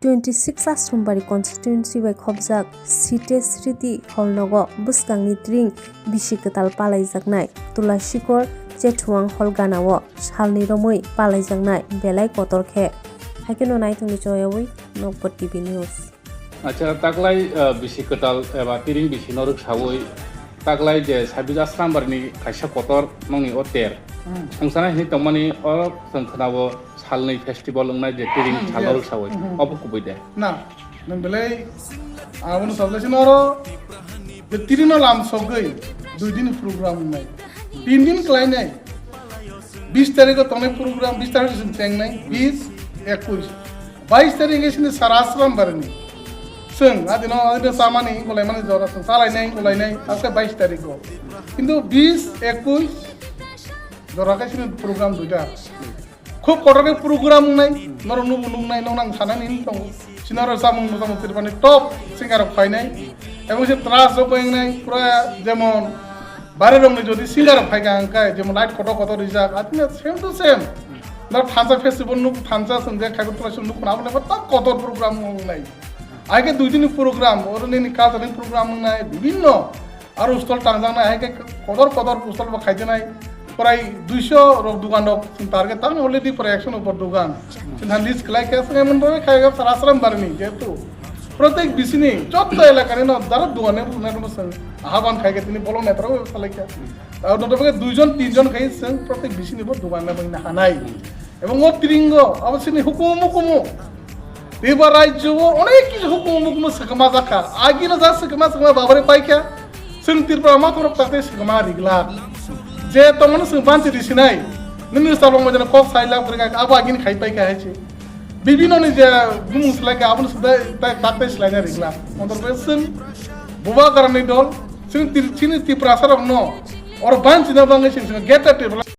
26 Asrumbaरि constituency by khobjak site sriti holnogo Bwskang ni Tring Bisi Kwtal Palai jaknai Tulasikhar Chethuang hol Ganao salni Romwi Palai jaknai belai kotor khe haikeno naithungni choyawi Nokpot TV News. আচ্ছা তাকলাই Bisi Kwtal এবা Tring Bisi noruk sawoi taklai je 26 Asrumbarini kaisa kotor nongni oter sangsana hini tongmani o sangkhnabo salni festival ongnai je Tring saloruk sawoi obo kubuide na nang belai abon sablasi noro je Tring lam sogai 2 din program nai 3 din klai nai 20 tarikh tonai program 20 tarikh sin teng nai 20 21 22 tarikh sin sarasram barni seng adino samani golai mane jora seng salai nai aske 22 tarikh go কিন্তু 20 21 jora ka sin program duita খুব কটকে programme নাই নর নুবুনুং নাই নং সানানি দং সিনার সামুং Mozam তিরপানি top singer ফাইনাই এবং সে ত্রাস জবং নাই পুরা যেমন বারে রংনি যদি সিঙ্গার ফাইগা আঙ্কাই যেমন লাইট কত রিজার্ভ আতিনা সেম টু সেম না থানসা ফেস্টিভ্যাল নু থানসা সঞ্জে খাগত প্রাসন নু কোনা বলে তা কত প্রোগ্রাম নাই আগে দুই দিন প্রোগ্রাম ওরনি কালচারাল প্রোগ্রাম নাই বিভিন্ন আর উস্তল টাংজাং নাই আগে কত উস্তল খাইতে নাই প্রায় 200 রক দোকান টার্গেট তার অলরেডি প্রায় 100 উপর দোকান সিনহান লিস্ট ক্লাই কেসে এমন ভাবে খাইগা সারাসরাম বারনি যেহেতু প্রত্যেক বিসিনি যত এলাকায় না যারা দোকানে আহ্বান খাইগে তিনি বলো না তারাও চালাইকা আর নতবে দুইজন তিনজন খাইছেন প্রত্যেক বিসিনি উপর দোকানে বইনা হানাই এবং ও ত্রিঙ্গ অবশ্যই হুকুম এবার রাজ্য অনেক কিছু হুকুম সাকমা জাকা আগিনা যা সাকমা বাবারে পাইকা সিং তিরপা মা করব তাতে সাকমা রিগলা যে তমন সুপাঞ্চি দিছিনাই ননি সালং মজনা কফ সাইলা পরিকা আবা আগিন খাই পাই কাহেছে বিভিন্ন নি যে গুমুস লাগে আবন সুদা তাতে স্লাইনা রিগলা মন্তর বেসন বুবা কারণে দল সিং তিরচিনি তি প্রাসারম ন और बांच न बांगे सिंग गेट टेबल